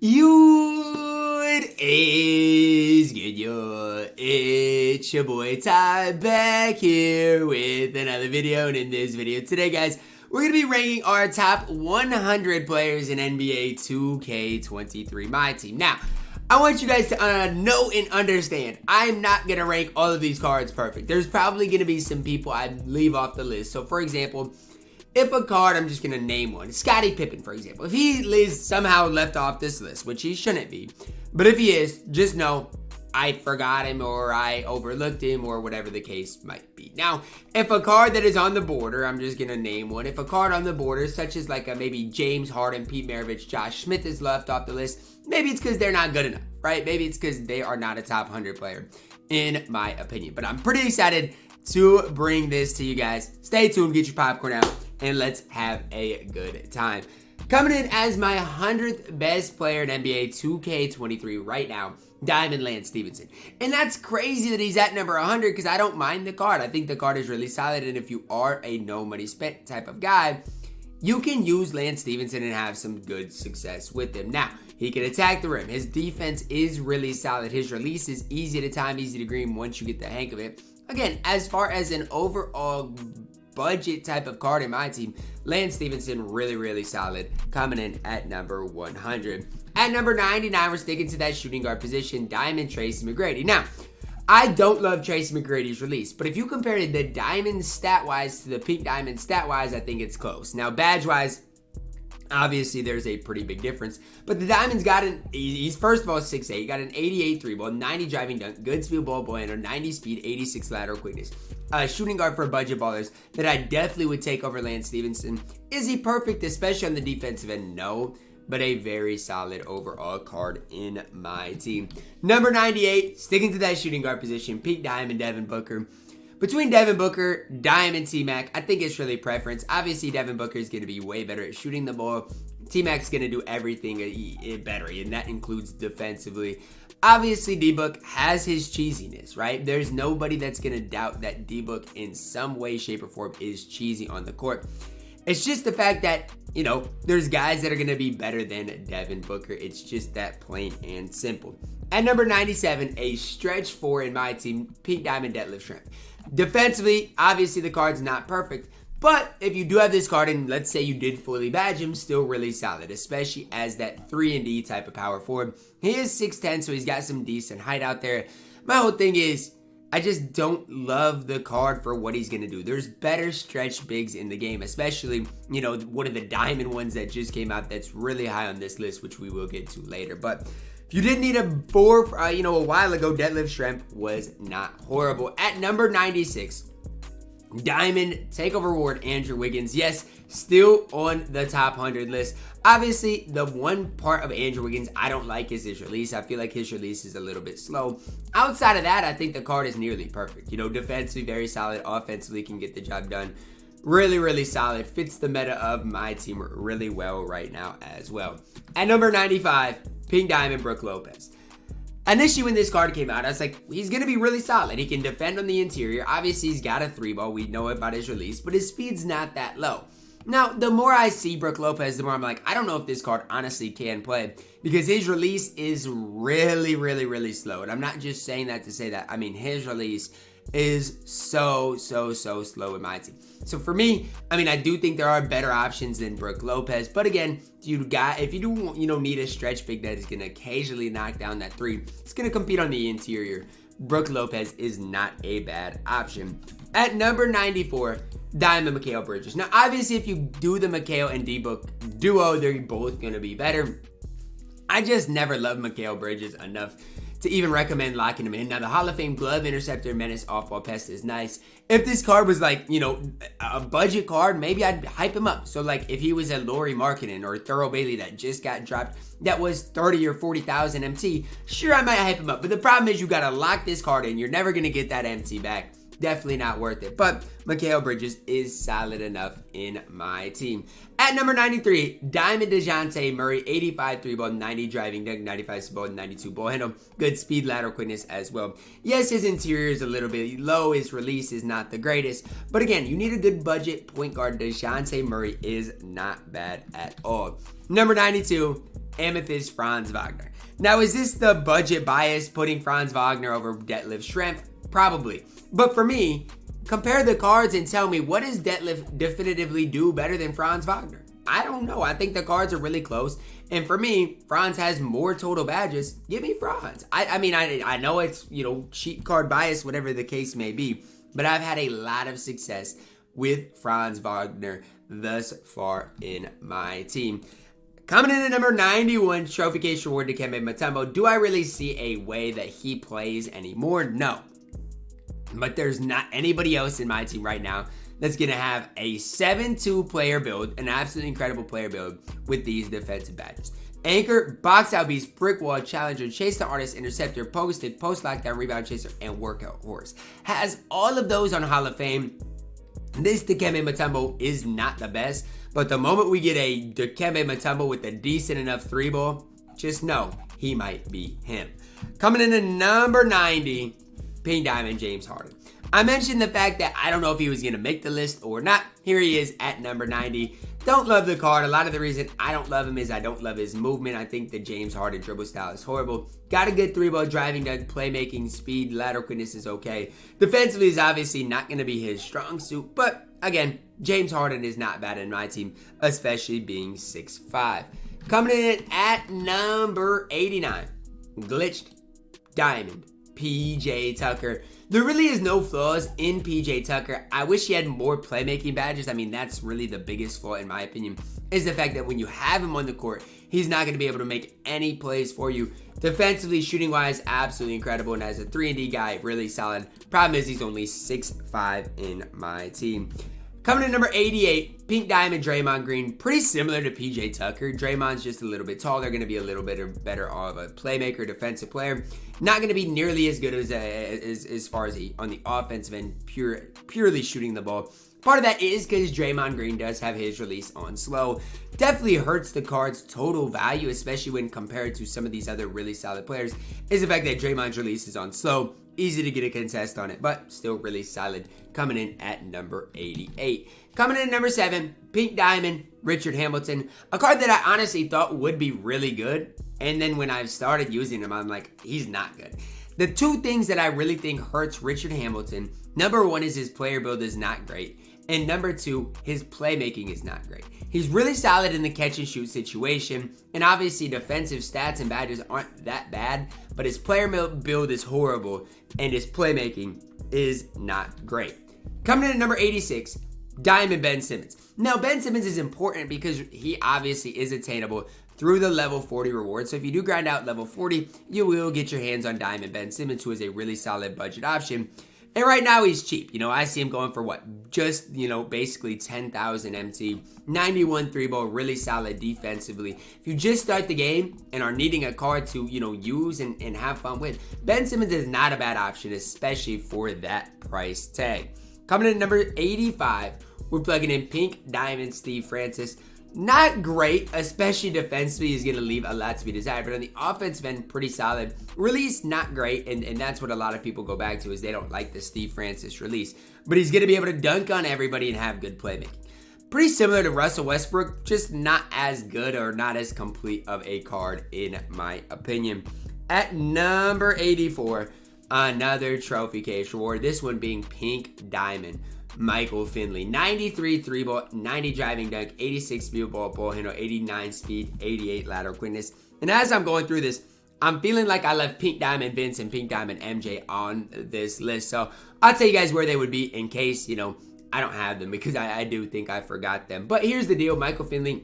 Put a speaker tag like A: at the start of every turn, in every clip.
A: It is good, yo. It's your boy Ty back here with another video. And in this video today, guys, we're going to be ranking our top 100 players in NBA 2K23 MyTEAM. Now, I want you guys to know and understand, I'm not going to rank all of these cards perfect. There's probably going to be some people I leave off the list. So, for example, if a card, I'm just going to name one, Scottie Pippen, for example. If he is somehow left off this list, which he shouldn't be, but if he is, just know I forgot him or I overlooked him or whatever the case might be. Now, if a card that is on the border, I'm just going to name one. If a card on the border, such as like a maybe James Harden, Pete Maravich, Josh Smith is left off the list, maybe it's because they're not good enough, right? Maybe it's because they are not a top 100 player, in my opinion. But I'm pretty excited to bring this to you guys. Stay tuned, get your popcorn out, and let's have a good time. Coming in as my 100th best player in NBA 2K23 right now, Diamond Lance Stephenson. And that's crazy that he's at number 100 because I don't mind the card. I think the card is really solid, and if you are a no money spent type of guy, you can use Lance Stephenson and have some good success with him. Now, he can attack the rim. His defense is really solid. His release is easy to time, easy to green once you get the hang of it. Again, as far as an overall budget type of card in my team, Lance Stephenson really solid, coming in at number 100. At number 99, we're sticking to that shooting guard position, Diamond Tracy McGrady. Now, I don't love Tracy McGrady's release, but if you compare the Diamond stat-wise to the Pink Diamond stat-wise, I think it's close. Now, badge-wise, obviously, there's a pretty big difference. But the Diamond's got he's first of all 6'8". He got an 88 3 ball, 90 driving dunk, good speed ball handler, 90 speed, 86 lateral quickness. Shooting guard for budget ballers that I definitely would take over Lance Stephenson. Is he perfect, especially on the defensive end? No, but a very solid overall card in my team. Number 98, sticking to that shooting guard position, Pink Diamond, Devin Booker. Between Devin Booker, Diamond, T-Mac, I think it's really preference. Obviously, Devin Booker is going to be way better at shooting the ball. T-Mac's going to do everything better, and that includes defensively. Obviously, D-Book has his cheesiness, right? There's nobody that's going to doubt that D-Book in some way, shape, or form is cheesy on the court. It's just the fact that, you know, there's guys that are going to be better than Devin Booker. It's just that plain and simple. At number 97, a stretch 4 in my team, Pink Diamond Deadlift Shrimp. Defensively, obviously the card's not perfect, but if you do have this card and let's say you did fully badge him, still really solid, especially as that 3-and-D type of power forward. He is 6'10", so he's got some decent height out there. My whole thing is, I just don't love the card for what he's going to do. There's better stretch bigs in the game, especially, you know, one of the diamond ones that just came out that's really high on this list, which we will get to later. But if you did need a 4, a while ago, Deadlift Shrimp was not horrible. At number 96, Diamond Takeover Reward, Andrew Wiggins. Yes, still on the top 100 list. Obviously, the one part of Andrew Wiggins I don't like is his release. I feel like his release is a little bit slow. Outside of that, I think the card is nearly perfect. You know, defensively very solid. Offensively can get the job done. Really solid. Fits the meta of my team really well right now as well. At number 95, Pink Diamond Brook Lopez. Initially, when this card came out, I was like, he's going to be really solid. He can defend on the interior. Obviously, he's got a 3-ball. We know about his release, but his speed's not that low. Now, the more I see Brook Lopez, the more I'm like, I don't know if this card honestly can play because his release is really slow. And I'm not just saying that to say that. I mean, his release is so slow in my team. So for me, I mean, I do think there are better options than Brook Lopez. But again, if you do, need a stretch big that is going to occasionally knock down that 3, it's going to compete on the interior. Brook Lopez is not a bad option. At number 94, Diamond Mikal Bridges. Now, obviously, if you do the Mikal and D-Book duo, they're both going to be better. I just never loved Mikal Bridges enough to even recommend locking him in. Now, the Hall of Fame Glove, Interceptor, Menace, Off-Ball Pest is nice. If this card was like, a budget card, maybe I'd hype him up. So, like, if he was a Lauri Markkanen or Thurl Bailey that just got dropped, that was 30 or 40,000 MT, sure, I might hype him up. But the problem is you got to lock this card in. You're never going to get that MT back. definitely not worth it. But Mikal Bridges is solid enough in my team. At number 93, Diamond DeJounte Murray, 85 3-ball, 90 driving dunk, 95 ball, 92 ball handle. Good speed, lateral quickness as well. Yes, his interior is a little bit low. His release is not the greatest. But again, you need a good budget point guard. DeJounte Murray is not bad at all. Number 92, Amethyst Franz Wagner. Now, is this the budget bias putting Franz Wagner over Detlef Schrempf? Probably. But for me, compare the cards and tell me, what does Detlef definitively do better than Franz Wagner? I don't know. I think the cards are really close. And for me, Franz has more total badges. Give me Franz. I mean, I know it's, cheat card bias, whatever the case may be. But I've had a lot of success with Franz Wagner thus far in my team. Coming in at number 91, Trophy Case Reward to Dikembe Mutombo. Do I really see a way that he plays anymore? No. But there's not anybody else in my team right now that's going to have a 7-2 player build, an absolutely incredible player build with these defensive badges. Anchor, box out beast, brick wall, challenger, chase the artist, interceptor, post stick, post lockdown, rebound chaser, and workout horse. Has all of those on Hall of Fame. This Dikembe Mutombo is not the best, but the moment we get a Dikembe Mutombo with a decent enough 3-ball, just know he might be him. Coming in at number 90, Pink Diamond James Harden. I mentioned the fact that I don't know if he was going to make the list or not. Here he is at number 90. Don't love the card. A lot of the reason I don't love him is I don't love his movement. I think the James Harden dribble style is horrible. Got a good 3-ball driving dunk, playmaking, speed, lateral quickness is okay. Defensively is obviously not going to be his strong suit. But again, James Harden is not bad in my team, especially being 6'5". Coming in at number 89, Glitched Diamond PJ Tucker. There really is no flaws in PJ Tucker. I wish he had more playmaking badges. I mean, that's really the biggest flaw in my opinion, is the fact that when you have him on the court, he's not going to be able to make any plays for you. Defensively, shooting wise, absolutely incredible. And as a 3-and-D guy, really solid. Problem is he's only 6'5" in my team. Coming in number 88, Pink Diamond Draymond Green. Pretty similar to PJ Tucker. Draymond's just a little bit taller, going to be a little bit better of a playmaker, defensive player. Not going to be nearly as good as far as on the offensive end, purely shooting the ball. Part of that is because Draymond Green does have his release on slow. Definitely hurts the card's total value, especially when compared to some of these other really solid players, is the fact that Draymond's release is on slow. Easy to get a contest on it, but still really solid. Coming in at number 88. Coming in at number 7, Pink Diamond, Richard Hamilton. A card that I honestly thought would be really good. And then when I've started using him, I'm like, he's not good. The two things that I really think hurts Richard Hamilton, number 1 is his player build is not great. And number 2, his playmaking is not great. He's really solid in the catch and shoot situation. And obviously defensive stats and badges aren't that bad. But his player build is horrible. And his playmaking is not great. Coming in at number 86, Diamond Ben Simmons. Now Ben Simmons is important because he obviously is attainable through the level 40 reward. So if you do grind out level 40, you will get your hands on Diamond Ben Simmons, who is a really solid budget option. And right now he's cheap. I see him going for what? Just, basically 10,000 MT. 91 3-ball, really solid defensively. If you just start the game and are needing a card to, use and have fun with, Ben Simmons is not a bad option, especially for that price tag. Coming in at number 85, we're plugging in Pink Diamond Steve Francis. Not great, especially defensively. He's going to leave a lot to be desired. But on the offensive end, pretty solid. Release, not great. And that's what a lot of people go back to, is they don't like the Steve Francis release. But he's going to be able to dunk on everybody and have good playmaking. Pretty similar to Russell Westbrook, just not as good or not as complete of a card in my opinion. At number 84, another trophy case reward. This one being Pink Diamond Michael Finley. 93 3-ball, 90 driving dunk, 86 speed ball handle, 89 speed, 88 lateral quickness. And as I'm going through this, I'm feeling like I left Pink Diamond Vince and Pink Diamond MJ on this list. So I'll tell you guys where they would be in case, I don't have them, because I do think I forgot them. But here's the deal. Michael Finley,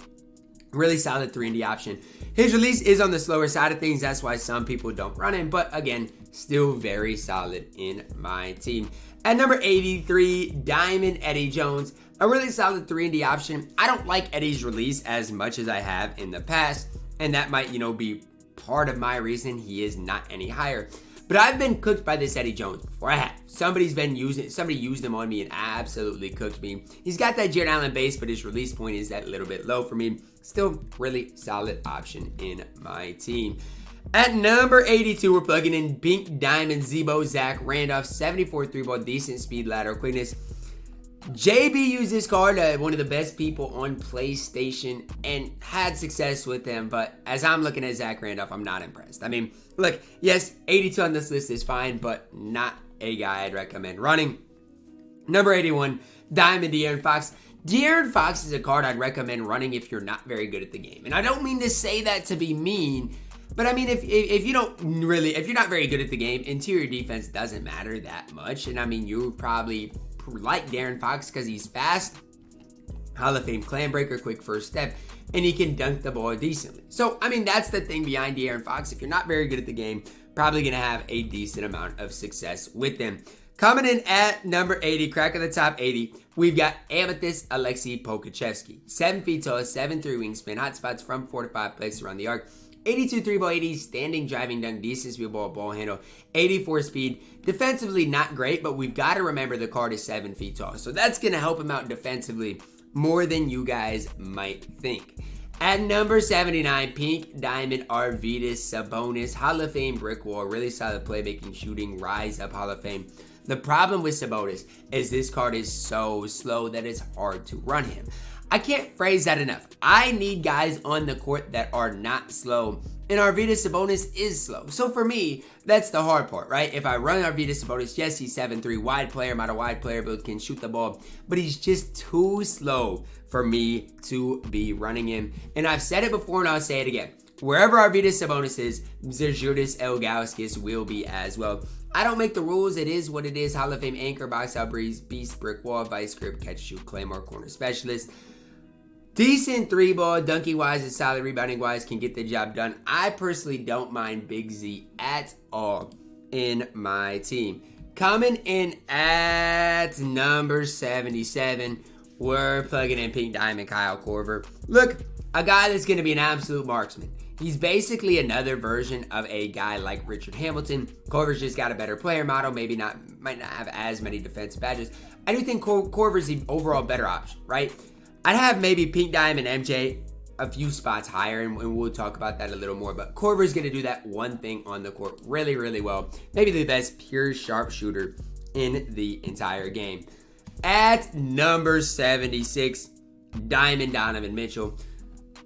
A: really solid 3-and-D option. His release is on the slower side of things. That's why some people don't run him. But again, still very solid in my team. At number 83, Diamond Eddie Jones. A really solid 3-and-D option. I don't like Eddie's release as much as I have in the past. And that might, be part of my reason he is not any higher. But I've been cooked by this Eddie Jones before. I have. Somebody used him on me and absolutely cooked me. He's got that Jared Allen base, but his release point is that little bit low for me. Still really solid option in my team. At number 82, we're plugging in Pink Diamond Zebo Zach Randolph, 74 3-ball, decent speed, lateral quickness. JB used this card, one of the best people on PlayStation, and had success with him. But as I'm looking at Zach Randolph, I'm not impressed. I mean, look, yes, 82 on this list is fine, but not a guy I'd recommend running. Number 81, Diamond De'Aaron Fox. De'Aaron Fox is a card I'd recommend running if you're not very good at the game. And I don't mean to say that to be mean, but I mean, if you're not very good at the game, interior defense doesn't matter that much. And I mean, you probably like De'Aaron Fox because he's fast, Hall of Fame clan breaker, quick first step, and he can dunk the ball decently. So, I mean, that's the thing behind De'Aaron Fox. If you're not very good at the game, probably going to have a decent amount of success with them. Coming in at number 80, crack of the top 80, we've got Amethyst Alexei Pokachevsky. 7 feet tall, 7'3" wingspan, hot spots from 4 to 5 places around the arc. 82 3-ball, 80 standing, driving dunk, decent speed ball handle, 84 speed. Defensively, not great, but we've got to remember the card is 7 feet tall. So that's going to help him out defensively more than you guys might think. At number 79, Pink Diamond Arvydas Sabonis, Hall of Fame brick wall, really solid playmaking, shooting, rise up Hall of Fame. The problem with Sabonis is this card is so slow that it's hard to run him. I can't phrase that enough. I need guys on the court that are not slow, and Arvydas Sabonis is slow. So for me, that's the hard part, right? If I run Arvydas Sabonis, yes, he's 7'3", wide player, not a wide player, but can shoot the ball, but he's just too slow for me to be running him. And I've said it before, and I'll say it again. Wherever Arvydas Sabonis is, Zydrunas Ilgauskas will be as well. I don't make the rules. It is what it is. Hall of Fame anchor, box out, breeze, beast, brick wall, vice grip, catch, shoot, claymore, corner specialist. Decent 3-ball, dunking-wise and solid rebounding-wise can get the job done. I personally don't mind Big Z at all in my team. Coming in at number 77, we're plugging in Pink Diamond Kyle Korver. Look, a guy that's going to be an absolute marksman. He's basically another version of a guy like Richard Hamilton. Korver's just got a better player model, might not have as many defensive badges. I do think Korver's the overall better option, right? I'd have maybe Pink Diamond MJ a few spots higher, and we'll talk about that a little more. But Korver's going to do that one thing on the court really, really well. Maybe the best pure sharpshooter in the entire game. At number 76, Diamond Donovan Mitchell.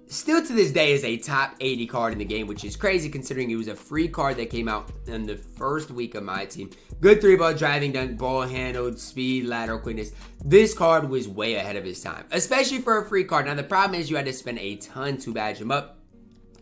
A: Still to this day is a top 80 card in the game, which is crazy considering it was a free card that came out in the first week of my team. Good 3-ball, driving dunk, ball handled, speed, lateral quickness. This card was way ahead of his time, especially for a free card. Now, the problem is you had to spend a ton to badge him up.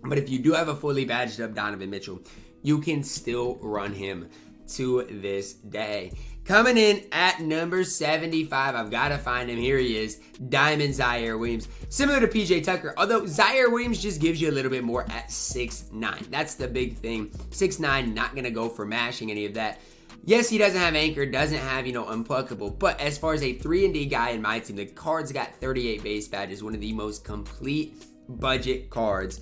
A: But if you do have a fully badged up Donovan Mitchell, you can still run him to this day. Coming in at number 75, I've got to find him. Here he is, Diamond Zaire Williams. Similar to PJ Tucker, although Zaire Williams just gives you a little bit more at 6'9". That's the big thing. 6'9", not going to go for mashing any of that. Yes, he doesn't have anchor, doesn't have, unpluckable, but as far as a 3-and-D guy in my team, the card's got 38 base badges, one of the most complete budget cards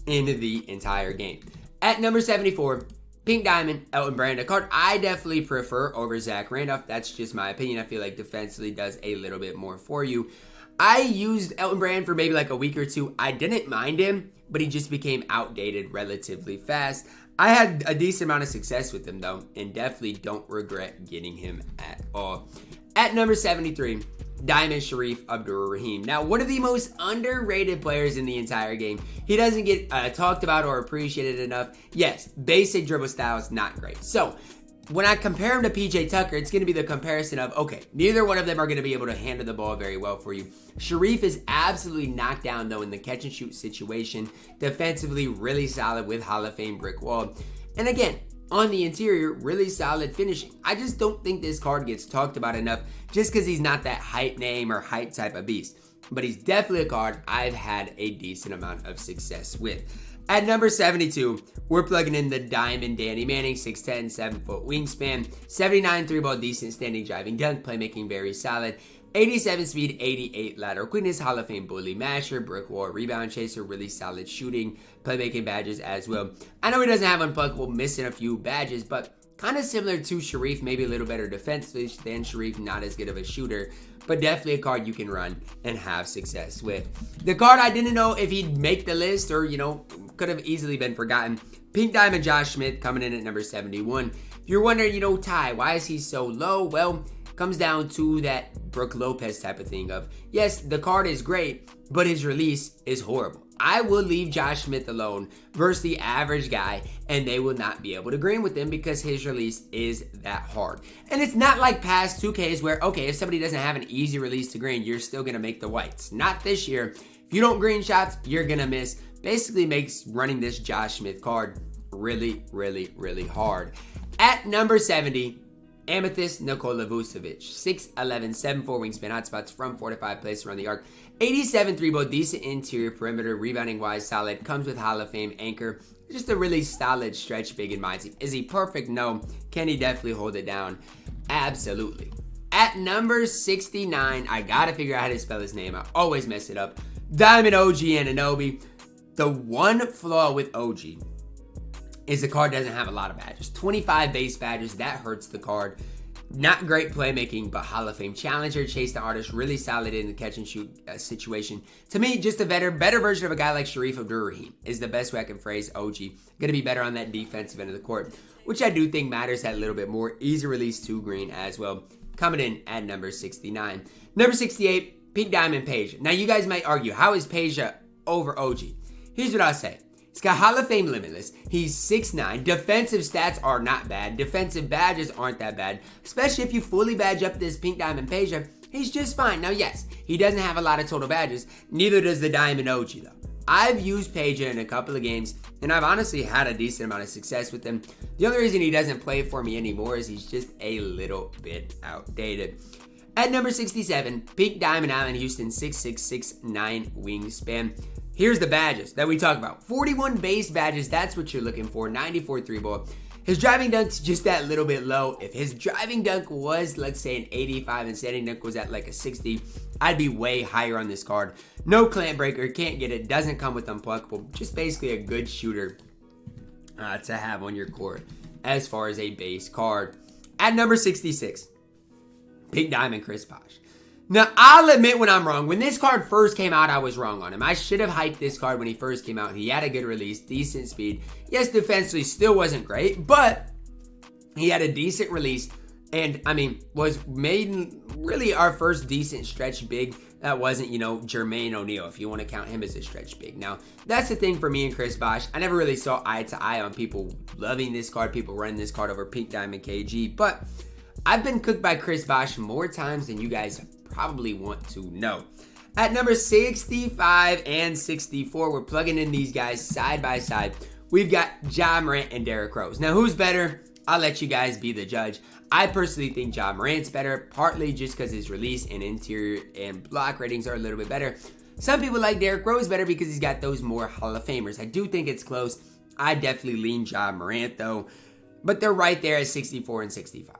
A: in the entire game. At number 74, Pink Diamond, Elton Brand, a card I definitely prefer over Zach Randolph. That's just my opinion. I feel like defensively does a little bit more for you. I used Elton Brand for maybe like a week or two. I didn't mind him, but he just became outdated relatively fast. I had a decent amount of success with him though, and definitely don't regret getting him at all. At number 73, Diamond Sharif Abdur-Rahim. Now, one of the most underrated players in the entire game. He doesn't get talked about or appreciated enough. Yes, basic dribble style is not great. So, when I compare him to PJ Tucker, it's going to be the comparison of, okay, neither one of them are going to be able to handle the ball very well for you. Sharif is absolutely knocked down, though, in the catch and shoot situation. Defensively, really solid with Hall of Fame brick wall. And again, on the interior, really solid finishing. I just don't think this card gets talked about enough just because he's not that hype name or hype type of beast. But he's definitely a card I've had a decent amount of success with. At number 72, we're plugging in the Diamond Danny Manning, 6'10", 7-foot wingspan, 79 3-ball, decent standing driving dunk, playmaking very solid, 87 speed, 88 lateral quickness, Hall of Fame bully masher, brick wall rebound chaser, really solid shooting, playmaking badges as well. I know he doesn't have unpluckable, missing a few badges, but kind of similar to Sharif, maybe a little better defensively than Sharif, not as good of a shooter, but definitely a card you can run and have success with. The card I didn't know if he'd make the list or, could have easily been forgotten. Pink Diamond Josh Smith coming in at number 71. If you're wondering, Ty, why is he so low? Well, comes down to that Brook Lopez type of thing of, yes, the card is great, but his release is horrible. I will leave Josh Smith alone versus the average guy, and they will not be able to green with him because his release is that hard. And it's not like past 2Ks where, okay, if somebody doesn't have an easy release to green, you're still going to make the whites. Not this year. If you don't green shots, you're going to miss. Basically makes running this Josh Smith card really, really, really hard. At number 70, Amethyst Nikola Vucevic, 6'11", 7'4" wingspan, hot spots from 4 to 5 places around the arc. 87 3-ball, decent interior perimeter, rebounding wise, solid. Comes with Hall of Fame anchor. Just a really solid stretch big in my team. Is he perfect? No. Can he definitely hold it down? Absolutely. At number 69, I gotta figure out how to spell his name. I always mess it up. Diamond OG Anunoby. The one flaw with OG is the card doesn't have a lot of badges. 25 base badges, that hurts the card. Not great playmaking, but Hall of Fame challenger, chase the artist, really solid in the catch and shoot situation. To me, just a better version of a guy like Sharif Abdur-Rahim is the best way I can phrase OG. Gonna be better on that defensive end of the court, which I do think matters that little bit more. Easy release to green as well. Coming in at number 69. Number 68, Pink Diamond Page. Now you guys might argue, how is Page over OG? Here's what I'll say. He's got Hall of Fame Limitless. He's 6'9". Defensive stats are not bad. Defensive badges aren't that bad. Especially if you fully badge up this Pink Diamond Peja, he's just fine. Now, yes, he doesn't have a lot of total badges. Neither does the Diamond OG, though. I've used Peja in a couple of games, and I've honestly had a decent amount of success with him. The only reason he doesn't play for me anymore is he's just a little bit outdated. At number 67, Pink Diamond Allen Houston, 6'6", 6'9" wingspan. Here's the badges that we talk about. 41 base badges, that's what you're looking for. 94 3-ball. His driving dunk's just that little bit low. If his driving dunk was, let's say, an 85 and standing dunk was at like a 60, I'd be way higher on this card. No clamp breaker, can't get it, doesn't come with unpluckable. Just basically a good shooter to have on your court as far as a base card. At number 66, Pink Diamond Chris Bosh. Now, I'll admit when I'm wrong. When this card first came out, I was wrong on him. I should have hyped this card when he first came out. He had a good release, decent speed. Yes, defensively still wasn't great, but he had a decent release. And, was made really our first decent stretch big. That wasn't, Jermaine O'Neal, if you want to count him as a stretch big. Now, that's the thing for me and Chris Bosh. I never really saw eye to eye on people loving this card, people running this card over Pink Diamond KG. But I've been cooked by Chris Bosh more times than you guys probably want to know. At number 65 and 64, we're plugging in these guys side by side. We've got Ja Morant and Derrick Rose. Now, who's better? I'll let you guys be the judge. I personally think Ja Morant's better, partly just because his release and interior and block ratings are a little bit better. Some people like Derrick Rose better because he's got those more Hall of Famers. I do think it's close. I definitely lean Ja Morant, though. But they're right there at 64 and 65.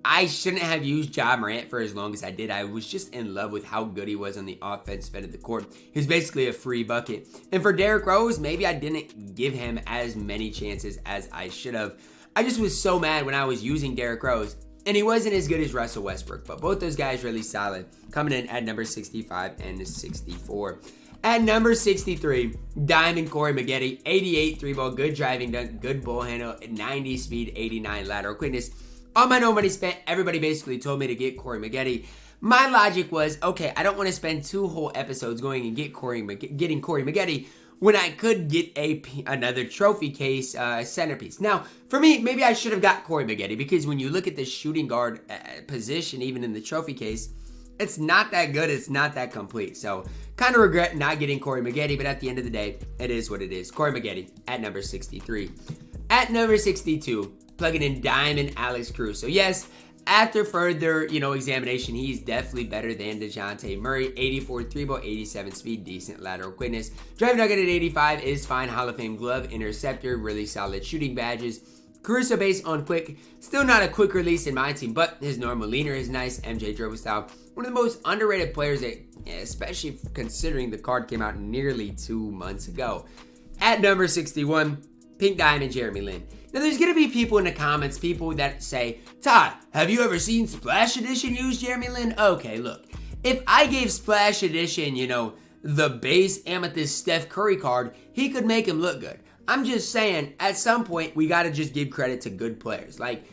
A: I shouldn't have used Ja Morant for as long as I did. I was just in love with how good he was on the offensive end of the court. He was basically a free bucket. And for Derrick Rose, maybe I didn't give him as many chances as I should have. I just was so mad when I was using Derrick Rose, and he wasn't as good as Russell Westbrook. But both those guys really solid, coming in at number 65 and 64. At number 63, Diamond Corey Maggette, 88 3-ball, good driving dunk, good ball handle, 90 speed, 89 lateral quickness. All my no money spent, everybody basically told me to get Corey Maggette. My logic was, okay, I don't want to spend 2 whole episodes going and getting Corey Maggette when I could get another trophy case centerpiece. Now, for me, maybe I should have got Corey Maggette because when you look at the shooting guard position, even in the trophy case, it's not that good. It's not that complete. So, kind of regret not getting Corey Maggette, but at the end of the day, it is what it is. Corey Maggette at number 63. At number 62, plugging in Diamond Alex Cruz. So yes, after further, examination, he's definitely better than DeJounte Murray. 84 3-ball, 87 speed, decent lateral quickness. Driving nugget at 85 is fine. Hall of Fame glove, interceptor, really solid shooting badges. Caruso base on quick. Still not a quick release in my team, but his normal leaner is nice. MJ dribble style. One of the most underrated players, especially considering the card came out nearly 2 months ago. At number 61, Pink Diamond Jeremy Lin. Now, there's going to be people in the comments, people that say, Ty, have you ever seen Splash Edition use Jeremy Lin? Okay, look, if I gave Splash Edition, you know, the base Amethyst Steph Curry card, he could make him look good. I'm just saying, at some point, we got to just give credit to good players. Like,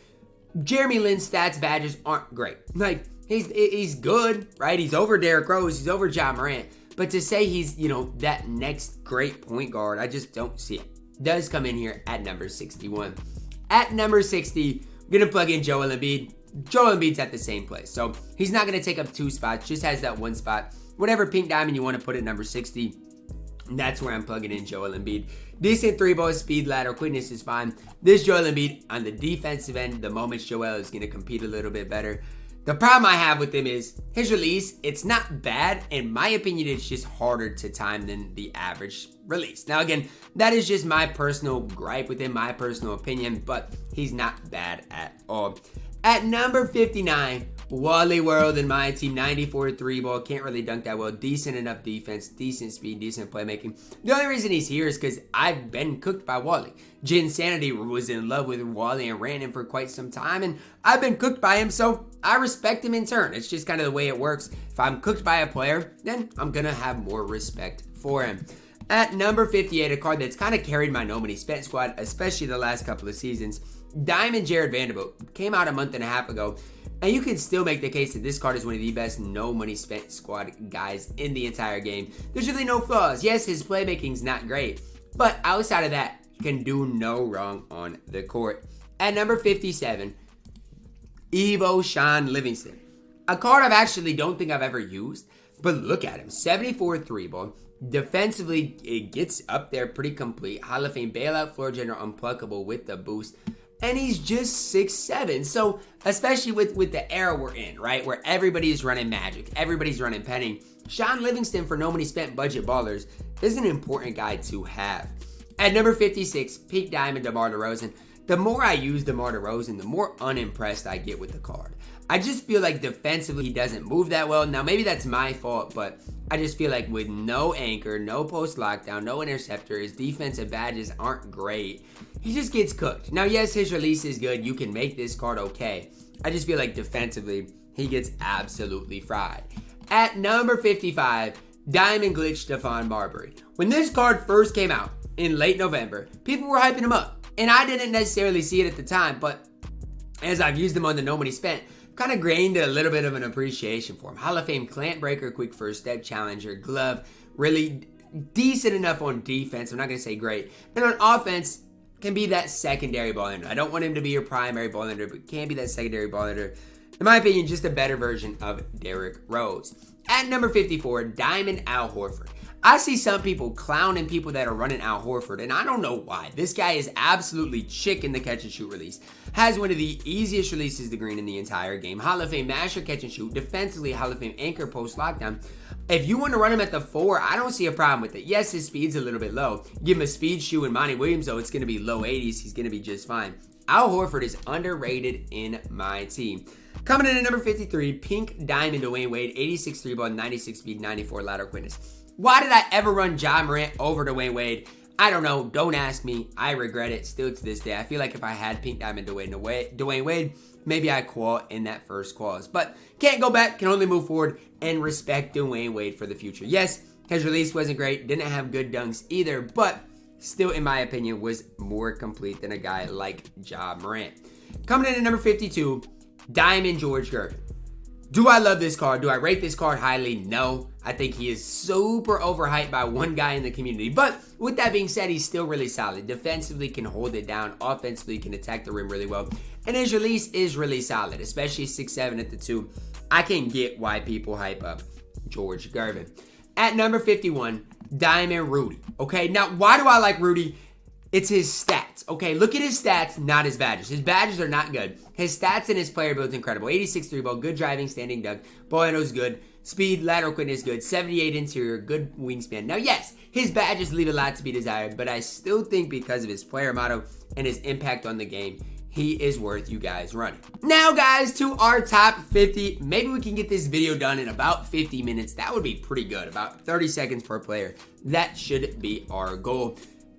A: Jeremy Lin's stats badges aren't great. Like, he's good, right? He's over Derrick Rose, he's over Ja Morant. But to say he's, you know, that next great point guard, I just don't see it. Does come in here at number 61. At number 60, I'm going to plug in Joel Embiid. Joel Embiid's at the same place. So he's not going to take up 2 spots, just has that 1 spot. Whatever pink diamond you want to put at number 60, that's where I'm plugging in Joel Embiid. Decent 3-ball speed, lateral quickness is fine. This Joel Embiid on the defensive end, the moments Joel is going to compete a little bit better. The problem I have with him is his release, it's not bad. In my opinion, it's just harder to time than the average release. Now, again, that is just my personal gripe with him, my personal opinion, but he's not bad at all. At number 59, Wally World in my team, 94 3-ball. Can't really dunk that well. Decent enough defense, decent speed, decent playmaking. The only reason he's here is because I've been cooked by Wally. JayCanada was in love with Wally and ran him for quite some time, and I've been cooked by him, so I respect him in turn. It's just kind of the way it works. If I'm cooked by a player, then I'm going to have more respect for him. At number 58, a card that's kind of carried my No Money Spent squad, especially the last couple of seasons, Diamond Jared Vanderbilt. Came out a month and a half ago, and you can still make the case that this card is one of the best No Money Spent squad guys in the entire game. There's really no flaws. Yes, his playmaking's not great, but outside of that, he can do no wrong on the court. At number 57, Evo Sean Livingston. A card I actually don't think I've ever used, but look at him. 74 3-ball. Defensively, it gets up there pretty complete. Hall of Fame bailout, floor general, unpluckable with the boost. And he's just 6'7". So, especially with the era we're in, right? Where everybody is running Magic. Everybody's running Penning. Sean Livingston, for No Money Spent budget ballers, is an important guy to have. At number 56, Peak Diamond, DeMar DeRozan. The more I use DeMar DeRozan, the more unimpressed I get with the card. I just feel like defensively he doesn't move that well. Now, maybe that's my fault, but I just feel like with no anchor, no post lockdown, no interceptor, his defensive badges aren't great. He just gets cooked. Now, yes, his release is good. You can make this card okay. I just feel like defensively, he gets absolutely fried. At number 55, Diamond Glitch Stephon Marbury. When this card first came out in late November, people were hyping him up. And I didn't necessarily see it at the time, but as I've used him on the No Money Spent, kind of gained a little bit of an appreciation for him. Hall of Fame clamp breaker, quick first step, challenger, glove, really decent enough on defense. I'm not going to say great. And on offense, can be that secondary ball handler. I don't want him to be your primary ball handler, but can be that secondary ball handler. In my opinion, just a better version of Derrick Rose. At number 54, Diamond Al Horford. I see some people clowning people that are running Al Horford, and I don't know why. This guy is absolutely chick in the catch and shoot release. Has one of the easiest releases to green in the entire game. Hall of Fame masher catch and shoot. Defensively, Hall of Fame anchor post lockdown. If you want to run him at the 4, I don't see a problem with it. Yes, his speed's a little bit low. Give him a speed shoe and Monty Williams, though, it's going to be low 80s. He's going to be just fine. Al Horford is underrated in my team. Coming in at number 53, Pink Diamond Dwayne Wade, 86 3-ball, 96 speed, 94 lateral quickness. Why did I ever run Ja Morant over Dwayne Wade? I don't know. Don't ask me. I regret it still to this day. I feel like if I had Pink Diamond Dwayne Wade, maybe I'd qual in that first clause. But can't go back, can only move forward and respect Dwayne Wade for the future. Yes, his release wasn't great. Didn't have good dunks either, but still, in my opinion, was more complete than a guy like Ja Morant. Coming in at number 52, Diamond George Gervin. Do I love this card? Do I rate this card highly? No. I think he is super overhyped by one guy in the community. But with that being said, he's still really solid. Defensively, can hold it down. Offensively, can attack the rim really well. And his release is really solid, especially 6'7" at the 2. I can get why people hype up George Gervin. At number 51, Diamond Rudy. Okay, now why do I like Rudy? It's his stats, okay? Look at his stats, not his badges. His badges are not good. His stats and his player build's incredible. 86 3-ball, good driving, standing dunk. Ball handle's good. Speed, lateral quickness good. 78 interior, good wingspan. Now, yes, his badges leave a lot to be desired, but I still think because of his player motto and his impact on the game, he is worth you guys running. Now, guys, to our top 50. Maybe we can get this video done in about 50 minutes. That would be pretty good. About 30 seconds per player. That should be our goal.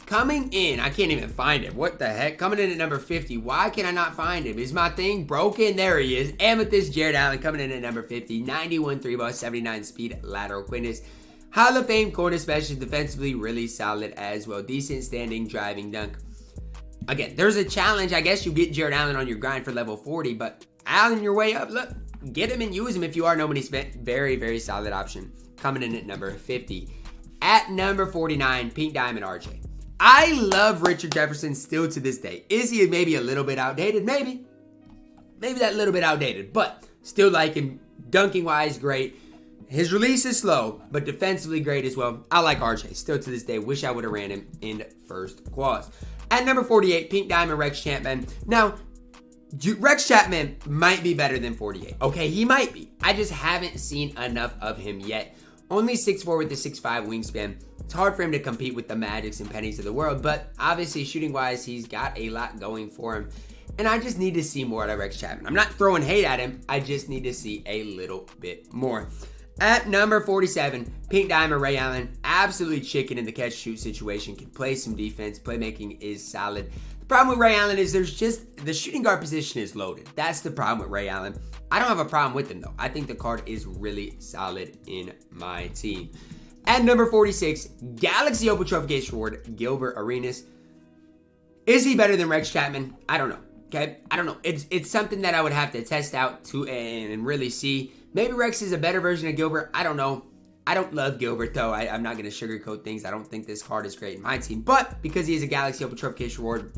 A: coming in, I can't even find him. What the heck? Coming in at number 50. Why can I not find him? Is my thing broken? There he is. Amethyst Jared Allen coming in at number 50. 91 3-ball, 79 speed, lateral quickness. Hall of Fame corner specialist, defensively really solid as well. Decent standing, driving dunk. Again, there's a challenge. I guess you get Jared Allen on your grind for level 40, but Allen your way up. Look, get him and use him if you are nobody spent. Very, very solid option. Coming in at number 50. At number 49, Pink Diamond RJ. I love Richard Jefferson still to this day. Is he maybe a little bit outdated? Maybe. Maybe that little bit outdated, but still like him. Dunking wise, great. His release is slow, but defensively great as well. I like RJ still to this day. Wish I would have ran him in first clause. At number 48, Pink Diamond Rex Chapman. Now, Rex Chapman might be better than 48. Okay, he might be. I just haven't seen enough of him yet. Only 6'4" with the 6'5" wingspan. It's hard for him to compete with the Magics and Pennies of the world, but obviously shooting-wise, he's got a lot going for him. And I just need to see more out of Rex Chapman. I'm not throwing hate at him. I just need to see a little bit more. At number 47, Pink Diamond Ray Allen. Absolutely chicken in the catch-shoot situation. Can play some defense. Playmaking is solid. The problem with Ray Allen is there's just, the shooting guard position is loaded. That's the problem with Ray Allen. I don't have a problem with him, though. I think the card is really solid in my team. At number 46, Galaxy Open Trophy Case Reward, Gilbert Arenas. Is he better than Rex Chapman? I don't know. Okay? I don't know. It's something that I would have to test out to and really see. Maybe Rex is a better version of Gilbert. I don't know. I don't love Gilbert, though. I'm not going to sugarcoat things. I don't think this card is great in my team. But because he is a Galaxy Open Trophy Case Reward,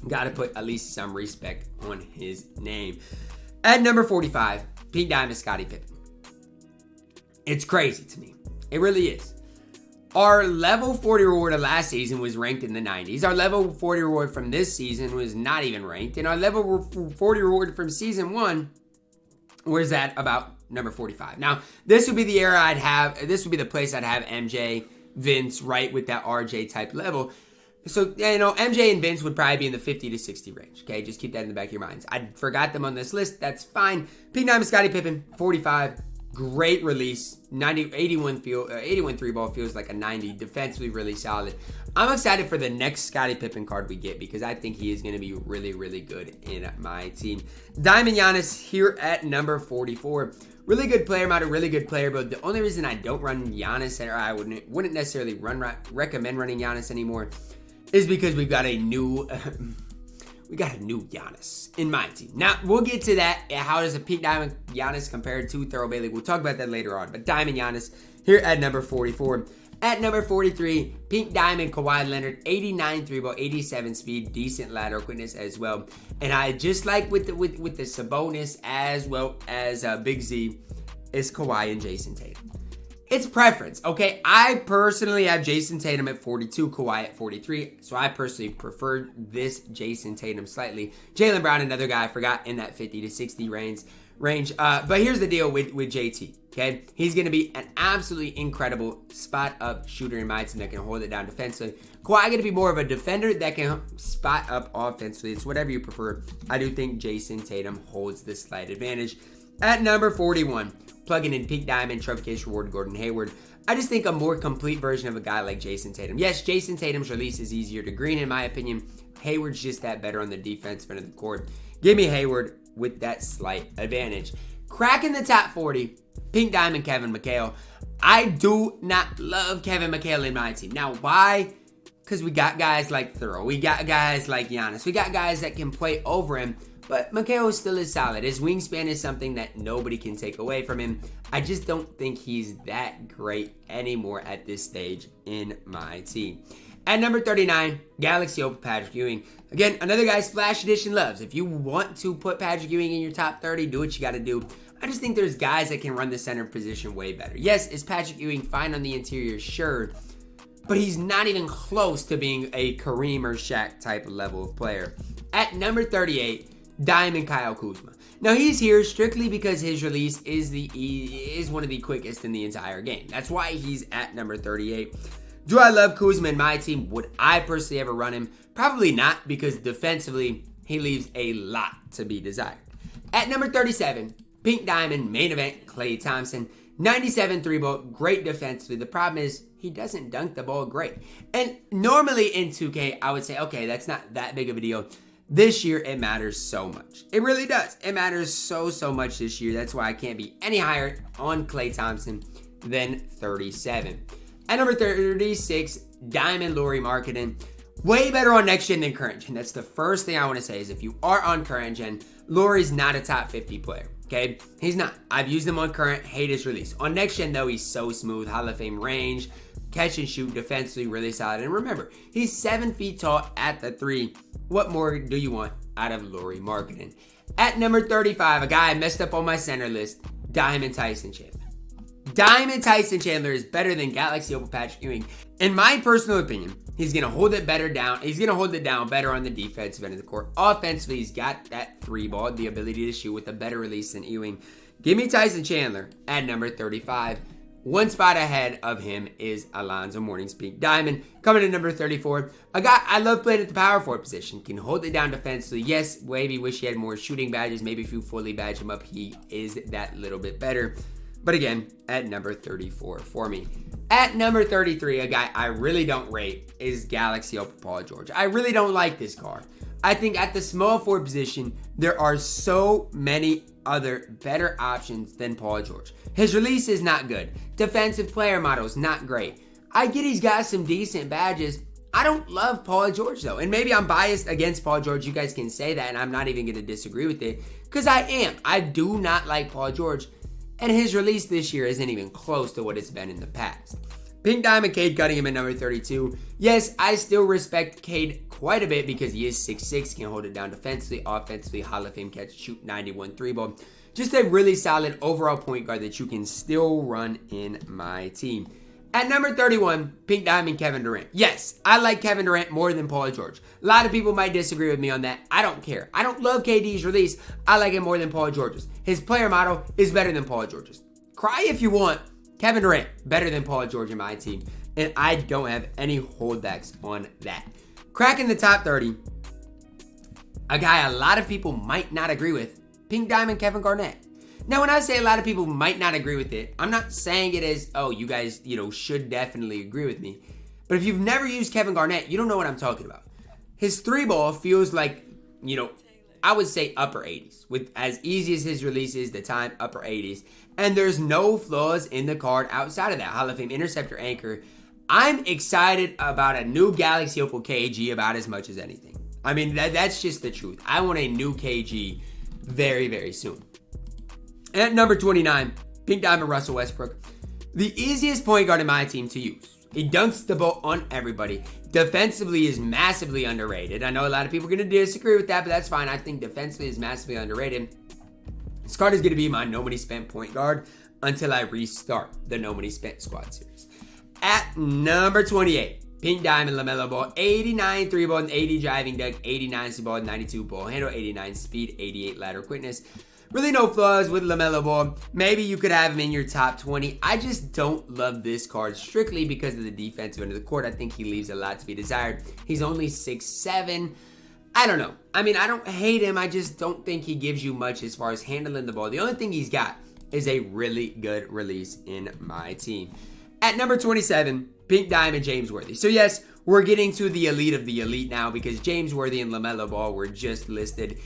A: got to put at least some respect on his name. At number 45, Pink Diamond Scottie Pippen. It's crazy to me. It really is. Our level 40 reward of last season was ranked in the 90s. Our level 40 reward from this season was not even ranked. And our level 40 reward from season 1 was at about number 45. Now, this would be the era I'd have. This would be the place I'd have MJ, Vince, right with that RJ type level. So, you know, MJ and Vince would probably be in the 50 to 60 range. Okay, just keep that in the back of your minds. I forgot them on this list. That's fine. Pink Diamond Scottie Pippen, 45. Great release. 81 3-ball feels like a 90. Defensively really solid. I'm excited for the next Scottie Pippen card we get because I think he is going to be really, really good in my team. Diamond Giannis here at number 44. Really good player mod, a really good player, but the only reason I don't run Giannis, or I wouldn't necessarily recommend running Giannis anymore, is because we've got a new Giannis in my team. Now, we'll get to that. How does a Pink Diamond Giannis compare to Thurl Bailey? We'll talk about that later on. But Diamond Giannis here at number 44. At number 43, Pink Diamond Kawhi Leonard, 89 3-ball, 87 speed, decent lateral quickness as well. And I just like with the Sabonis as well as Big Z is Kawhi and Jason Tatum. It's preference, okay? I personally have Jason Tatum at 42, Kawhi at 43, so I personally prefer this Jason Tatum slightly. Jaylen Brown, another guy I forgot, in that 50 to 60 range. But here's the deal with JT, okay? He's going to be an absolutely incredible spot-up shooter in my team that can hold it down defensively. Kawhi going to be more of a defender that can spot up offensively. It's whatever you prefer. I do think Jason Tatum holds the slight advantage. At number 41, plugging in Pink Diamond Trophy Case Reward Gordon Hayward. I just think a more complete version of a guy like Jason Tatum. Yes, Jason Tatum's release is easier to green in my opinion. Hayward's just that better on the defensive end of the court. Give me Hayward with that slight advantage. Cracking the top 40, Pink Diamond Kevin McHale. I do not love Kevin McHale in my team. Now, why? Because we got guys like Thurl. We got guys like Giannis. We got guys that can play over him. But McHale still is solid. His wingspan is something that nobody can take away from him. I just don't think he's that great anymore at this stage in my team. At number 39, Galaxy Open Patrick Ewing. Again, another guy Splash Edition loves. If you want to put Patrick Ewing in your top 30, do what you got to do. I just think there's guys that can run the center position way better. Yes, is Patrick Ewing fine on the interior? Sure. But he's not even close to being a Kareem or Shaq type of level of player. At number 38, Diamond Kyle Kuzma. Now he's here strictly because his release is one of the quickest in the entire game. That's why he's at number 38. Do I love Kuzma in my team? Would I personally ever run him? Probably not, because defensively he leaves a lot to be desired. At number 37, Pink Diamond main event Klay Thompson. 97 3 ball, great defensively. The problem is he doesn't dunk the ball great. And normally in 2K, I would say, okay, that's not that big of a deal. This year, it matters so much. It really does. It matters so much this year. That's why I can't be any higher on Klay Thompson than 37. At number 36, Diamond Lauri Markkanen. Way better on next gen than current gen. That's the first thing I want to say is if you are on current gen, Lauri's not a top 50 player. Okay? He's not. I've used him on current, hate his release. On next gen, though, he's so smooth. Hall of Fame range, catch and shoot, defensively really solid. And remember, he's 7 feet tall at the 3. What more do you want out of Lauri Markkanen? At number 35, a guy I messed up on my center list, Diamond Tyson Chandler. Diamond Tyson Chandler is better than Galaxy Opal Patrick Ewing. In my personal opinion, he's going to hold it better down. He's going to hold it down better on the defensive end of the court. Offensively, he's got that 3 ball, the ability to shoot with a better release than Ewing. Give me Tyson Chandler at number 35. One spot ahead of him is Alonzo Mourning's Pink Diamond. Coming in number 34, a guy I love playing at the power forward position. Can hold it down defensively. Yes, maybe wish he had more shooting badges. Maybe if you fully badge him up, he is that little bit better. But again, at number 34 for me. At number 33, a guy I really don't rate is Galaxy Opal Paul George. I really don't like this card. I think at the small forward position, there are so many other better options than Paul George. His release is not good. Defensive player model is not great. I get he's got some decent badges. I don't love Paul George though. And maybe I'm biased against Paul George. You guys can say that and I'm not even going to disagree with it. Because I am. I do not like Paul George. And his release this year isn't even close to what it's been in the past. Pink Diamond Cade Cunningham at number 32. Yes, I still respect Cade quite a bit because he is 6'6", can hold it down defensively, offensively, Hall of Fame catch, shoot 91 3-ball. Just a really solid overall point guard that you can still run in my team. At number 31, Pink Diamond Kevin Durant. Yes, I like Kevin Durant more than Paul George. A lot of people might disagree with me on that. I don't care. I don't love KD's release. I like it more than Paul George's. His player model is better than Paul George's. Cry if you want. Kevin Durant, better than Paul George in my team. And I don't have any holdbacks on that. Cracking the top 30, a guy a lot of people might not agree with, Pink Diamond Kevin Garnett. Now, when I say a lot of people might not agree with it, I'm not saying it as, oh, you guys, should definitely agree with me. But if you've never used Kevin Garnett, you don't know what I'm talking about. His 3-ball feels like, I would say upper 80s. With as easy as his release is, the time, upper 80s. And there's no flaws in the card outside of that. Hall of Fame interceptor anchor. I'm excited about a new Galaxy Opal KG about as much as anything. I mean, that's just the truth. I want a new KG very, very soon. At number 29, Pink Diamond Russell Westbrook. The easiest point guard in my team to use. He dunks the ball on everybody. Defensively is massively underrated. I know a lot of people are going to disagree with that, but that's fine. I think defensively is massively underrated. This card is going to be my No Money Spent point guard until I restart the No Money Spent squad series. At number 28, Pink Diamond LaMelo Ball. 89 3-ball and 80 driving dunk, 89 ball, 92 ball handle, 89 speed, 88 lateral quickness. Really no flaws with LaMelo Ball. Maybe you could have him in your top 20. I just don't love this card strictly because of the defensive end of the court. I think he leaves a lot to be desired. He's only 6'7". I don't know. I mean, I don't hate him. I just don't think he gives you much as far as handling the ball. The only thing he's got is a really good release in my team. At number 27, Pink Diamond James Worthy. So yes, we're getting to the elite of the elite now because James Worthy and LaMelo Ball were just listed.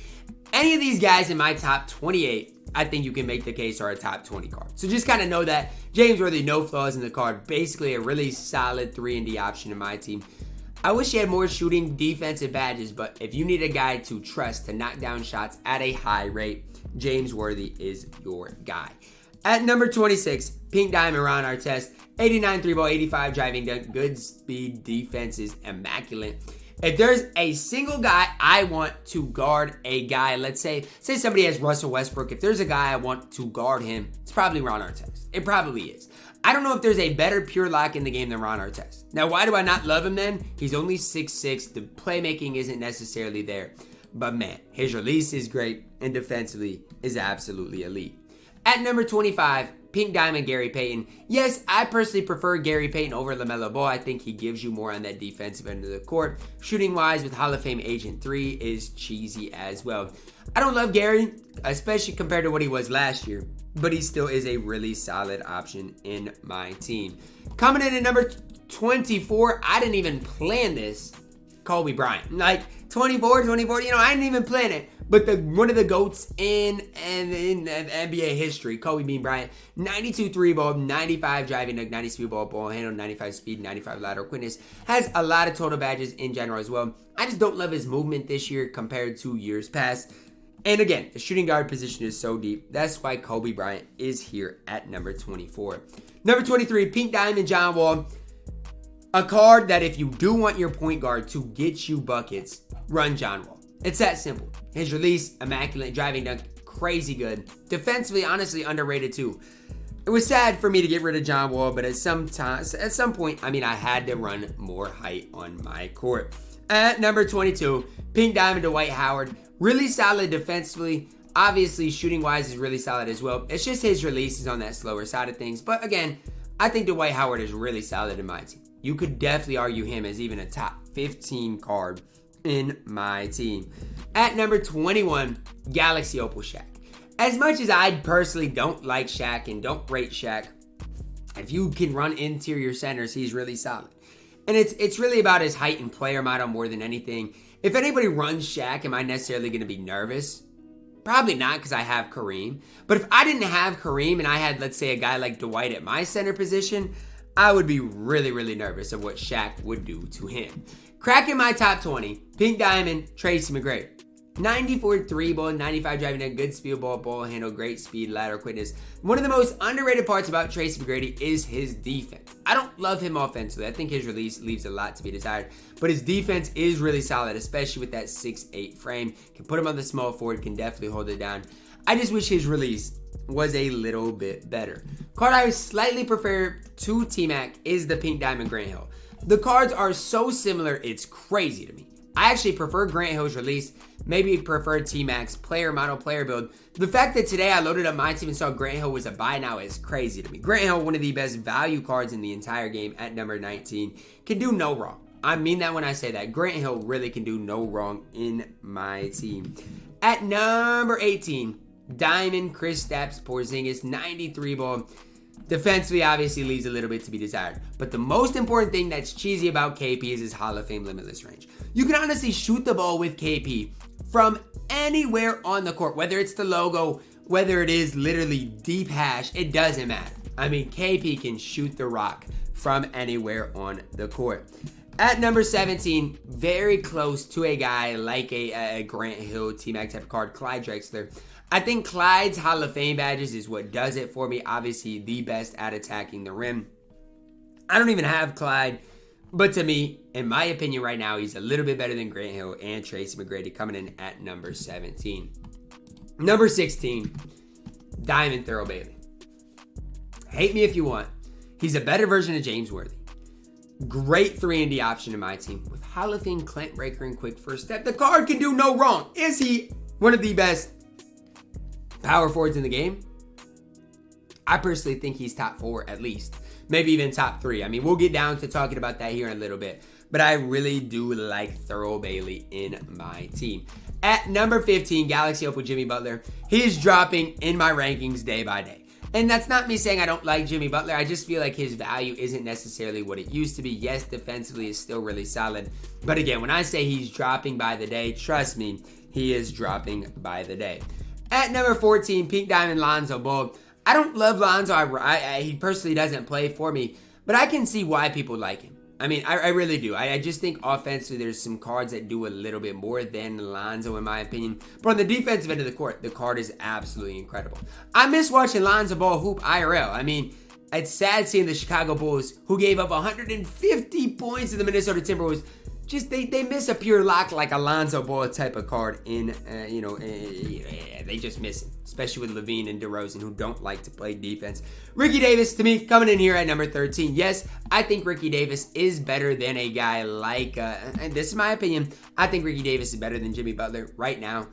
A: Any of these guys in my top 28, I think you can make the case are a top 20 card. So just kind of know that James Worthy, no flaws in the card. Basically a really solid 3-and-D option in my team. I wish he had more shooting defensive badges, but if you need a guy to trust to knock down shots at a high rate, James Worthy is your guy. At number 26, Pink Diamond Ron Artest. 89 3-ball, 85 driving dunk, good speed, defense is immaculate. If there's a single guy I want to guard a guy, let's say somebody has Russell Westbrook. If there's a guy I want to guard him, it's probably Ron Artest. It probably is. I don't know if there's a better pure lock in the game than Ron Artest. Now, why do I not love him then? He's only 6'6". The playmaking isn't necessarily there. But man, his release is great and defensively is absolutely elite. At number 25, Pink Diamond, Gary Payton. Yes, I personally prefer Gary Payton over LaMelo Ball. I think he gives you more on that defensive end of the court. Shooting-wise, with Hall of Fame Agent 3 is cheesy as well. I don't love Gary, especially compared to what he was last year, but he still is a really solid option in my team. Coming in at number 24, I didn't even plan this. Kobe Bryant. Like, 24, I didn't even plan it. But one of the GOATs in NBA history, Kobe Bean Bryant, 92 3-ball, 95 driving dunk, 90 speed ball handle, 95 speed, 95 lateral quickness. Has a lot of total badges in general as well. I just don't love his movement this year compared to years past. And again, the shooting guard position is so deep. That's why Kobe Bryant is here at number 24. Number 23, Pink Diamond, John Wall. A card that if you do want your point guard to get you buckets, run John Wall. It's that simple. His release, immaculate, driving dunk, crazy good. Defensively, honestly, underrated too. It was sad for me to get rid of John Wall, but at some point, I had to run more height on my court. At number 22, Pink Diamond to Dwight Howard. Really solid defensively. Obviously, shooting-wise is really solid as well. It's just his release is on that slower side of things. But again, I think Dwight Howard is really solid in my team. You could definitely argue him as even a top 15 card in my team. At number 21, Galaxy Opal Shaq. As much as I personally don't like Shaq and don't rate Shaq, if you can run interior centers, he's really solid. And it's really about his height and player model more than anything. If anybody runs Shaq, am I necessarily going to be nervous? Probably not, because I have Kareem. But if I didn't have Kareem and I had, let's say, a guy like Dwight at my center position, I would be really, really nervous of what Shaq would do to him. Cracking my top 20, Pink Diamond, Tracy McGrady. 94 3-ball, 95 driving dunk, good speed ball handle, great speed, lateral quickness. One of the most underrated parts about Tracy McGrady is his defense. I don't love him offensively. I think his release leaves a lot to be desired. But his defense is really solid, especially with that 6'8 frame. Can put him on the small forward, can definitely hold it down. I just wish his release was a little bit better. Card I slightly prefer to T-Mac is the Pink Diamond Grant Hill. The cards are so similar, it's crazy to me. I actually prefer Grant Hill's release, maybe prefer T-Mac's player model, player build. The fact that today I loaded up my team and saw Grant Hill was a buy now is crazy to me. Grant Hill, one of the best value cards in the entire game at number 19, can do no wrong. I mean that when I say that. Grant Hill really can do no wrong in my team. At number 18, Diamond, Kristaps Porzingis, 93 ball. Defensively, obviously, leaves a little bit to be desired. But the most important thing that's cheesy about KP is his Hall of Fame limitless range. You can honestly shoot the ball with KP from anywhere on the court. Whether it's the logo, whether it is literally deep hash, it doesn't matter. I mean, KP can shoot the rock from anywhere on the court. At number 17, very close to a guy like a Grant Hill, T-Mac type of card, Clyde Drexler. I think Clyde's Hall of Fame badges is what does it for me. Obviously, the best at attacking the rim. I don't even have Clyde, but to me, in my opinion right now, he's a little bit better than Grant Hill and Tracy McGrady coming in at number 17. Number 16, Diamond Thurl Bailey. Hate me if you want. He's a better version of James Worthy. Great 3-and-D option in my team with Hall of Fame Clint Raker and quick first step. The card can do no wrong. Is he one of the best power forwards in the game? I personally think he's top 4 at least. Maybe even top 3. I mean, we'll get down to talking about that here in a little bit. But I really do like Thurl Bailey in my team. At number 15, Galaxy Opal Jimmy Butler. He's dropping in my rankings day by day. And that's not me saying I don't like Jimmy Butler. I just feel like his value isn't necessarily what it used to be. Yes, defensively is still really solid. But again, when I say he's dropping by the day, trust me, he is dropping by the day. At number 14, Pink Diamond Lonzo Ball. I don't love Lonzo. He personally doesn't play for me. But I can see why people like him. I mean, I really do. I just think offensively there's some cards that do a little bit more than Lonzo in my opinion. But on the defensive end of the court, the card is absolutely incredible. I miss watching Lonzo Ball hoop IRL. I mean, it's sad seeing the Chicago Bulls, who gave up 150 points to the Minnesota Timberwolves, just they miss a pure lock like a Lonzo Ball type of card in, they just miss it. Especially with Levine and DeRozan, who don't like to play defense. Ricky Davis, to me, coming in here at number 13. Yes, I think Ricky Davis is better than a guy like, and this is my opinion, I think Ricky Davis is better than Jimmy Butler right now.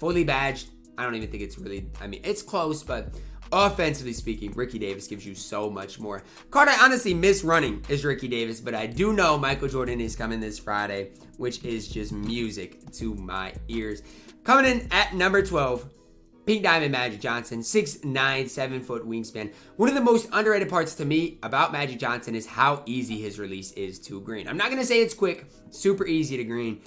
A: Fully badged, I don't even think it's really, I mean, it's close, but offensively speaking, Ricky Davis gives you so much more. Card I honestly miss running is Ricky Davis, but I do know Michael Jordan is coming this Friday, which is just music to my ears. Coming in at number 12, Pink Diamond Magic Johnson, 6'9", 7-foot wingspan. One of the most underrated parts to me about Magic Johnson is how easy his release is to green. I'm not going to say it's quick, super easy to green.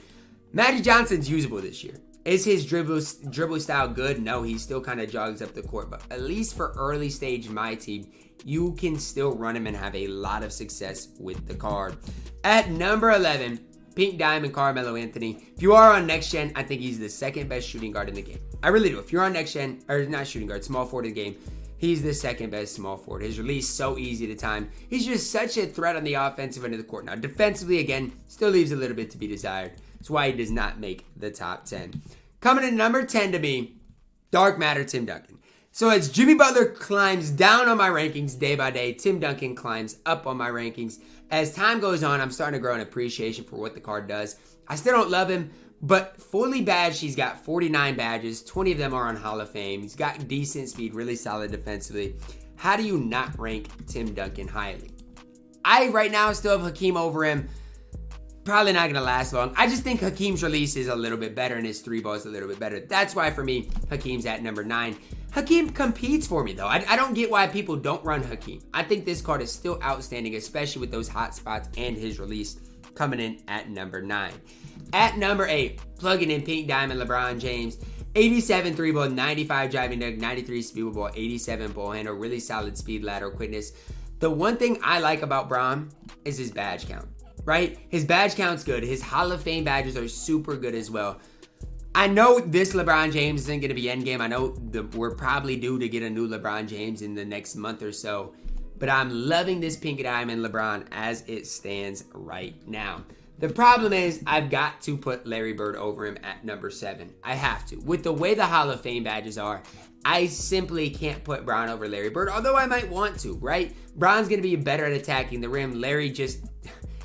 A: Magic Johnson's usable this year. Is his dribble style good? No, he still kind of jogs up the court. But at least for early stage MyTEAM, you can still run him and have a lot of success with the card. At number 11, Pink Diamond Carmelo Anthony. If you are on Next Gen, I think he's the second best shooting guard in the game. I really do. If you're on Next Gen, or not shooting guard, small forward in the game, he's the second best small forward. His release so easy to time. He's just such a threat on the offensive end of the court. Now, defensively, again, still leaves a little bit to be desired. That's why he does not make the top 10. Coming in number 10 to me, Dark Matter Tim Duncan. So as Jimmy Butler climbs down on my rankings day by day, Tim Duncan climbs up on my rankings. As time goes on, I'm starting to grow an appreciation for what the card does. I still don't love him, but fully badged, he's got 49 badges. 20 of them are on Hall of Fame. He's got decent speed, really solid defensively. How do you not rank Tim Duncan highly? I right now still have Hakeem over him. Probably not going to last long. I just think Hakeem's release is a little bit better and his three ball is a little bit better. That's why for me, Hakeem's at number 9. Hakeem competes for me though. I don't get why people don't run Hakeem. I think this card is still outstanding, especially with those hot spots and his release coming in at number 9. At number 8, plugging in Pink Diamond LeBron James. 87 three ball, 95 driving dunk, 93 speed ball, 87 ball handle, really solid speed, lateral quickness. The one thing I like about Bron is his badge count. Right? His badge count's good. His Hall of Fame badges are super good as well. I know this LeBron James isn't going to be endgame. I know we're probably due to get a new LeBron James in the next month or so. But I'm loving this Pink Diamond LeBron as it stands right now. The problem is I've got to put Larry Bird over him at number 7. I have to. With the way the Hall of Fame badges are, I simply can't put Bron over Larry Bird, although I might want to, right? Bron's going to be better at attacking the rim. Larry just...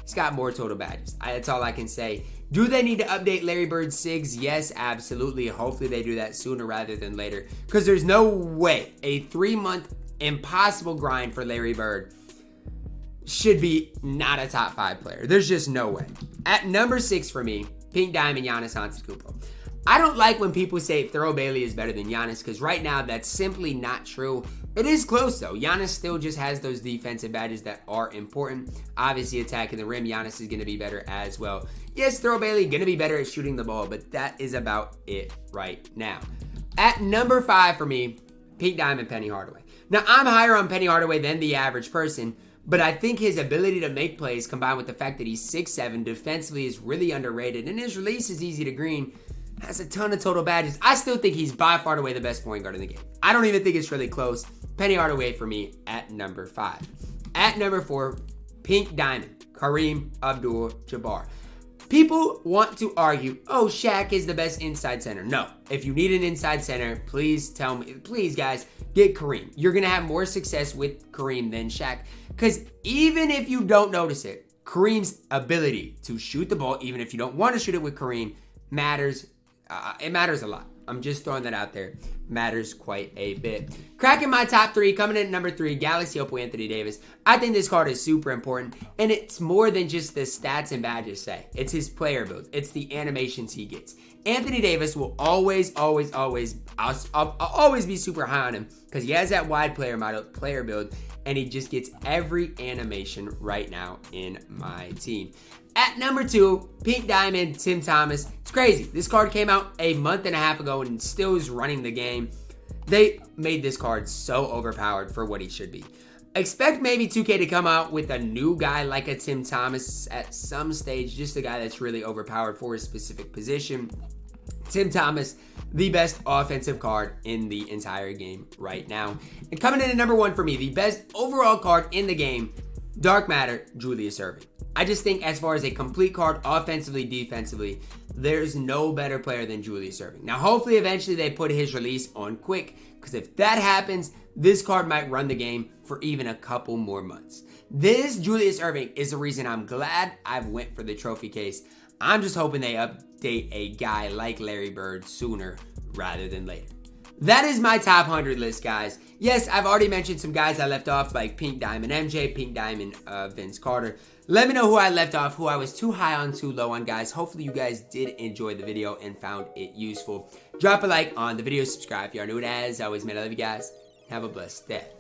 A: he's got more total badges. That's all I can say. Do they need to update Larry Bird's SIGs? Yes, absolutely. Hopefully they do that sooner rather than later. Because there's no way a 3-month impossible grind for Larry Bird should be not a top 5 player. There's just no way. At number 6 for me, Pink Diamond Giannis Antetokounmpo. I don't like when people say Thurl Bailey is better than Giannis because right now that's simply not true. It is close though. Giannis still just has those defensive badges that are important. Obviously attacking the rim, Giannis is going to be better as well. Yes, Thurl Bailey going to be better at shooting the ball, but that is about it right now. At number 5 for me, Pink Diamond Penny Hardaway. Now I'm higher on Penny Hardaway than the average person, but I think his ability to make plays combined with the fact that he's 6'7", defensively is really underrated, and his release is easy to green. Has a ton of total badges. I still think he's by far and away the best point guard in the game. I don't even think it's really close. Penny Hardaway for me at number 5. At number 4, Pink Diamond, Kareem Abdul-Jabbar. People want to argue, oh, Shaq is the best inside center. No. If you need an inside center, please tell me, please guys, get Kareem. You're going to have more success with Kareem than Shaq. Because even if you don't notice it, Kareem's ability to shoot the ball, even if you don't want to shoot it with Kareem, matters. It matters a lot. I'm just throwing that out there. Matters quite a bit. Cracking my top 3, coming in at number 3, Galaxy Opal Anthony Davis. I think this card is super important, and it's more than just the stats and badges say. It's his player build. It's the animations he gets. Anthony Davis will always be super high on him because he has that wide player build, and he just gets every animation right now in my team. At number 2, Pink Diamond, Tim Thomas. It's crazy. This card came out a month and a half ago and still is running the game. They made this card so overpowered for what he should be. Expect maybe 2K to come out with a new guy like a Tim Thomas at some stage. Just a guy that's really overpowered for his specific position. Tim Thomas, the best offensive card in the entire game right now. And coming in at number 1 for me, the best overall card in the game, Dark Matter, Julius Erving. I just think as far as a complete card, offensively, defensively, there's no better player than Julius Erving. Now, hopefully, eventually they put his release on quick, because if that happens, this card might run the game for even a couple more months. This Julius Erving is the reason I'm glad I went for the trophy case. I'm just hoping they update a guy like Larry Bird sooner rather than later. that is my top 100 list, guys. Yes, I've already mentioned some guys I left off, like Pink Diamond MJ, Pink Diamond Vince Carter. Let me know who I left off, who I was too high on, too low on, guys. Hopefully you guys did enjoy the video and found it useful. Drop a like on the video, subscribe if you are new, and as always, man, I love you guys. Have a blessed day.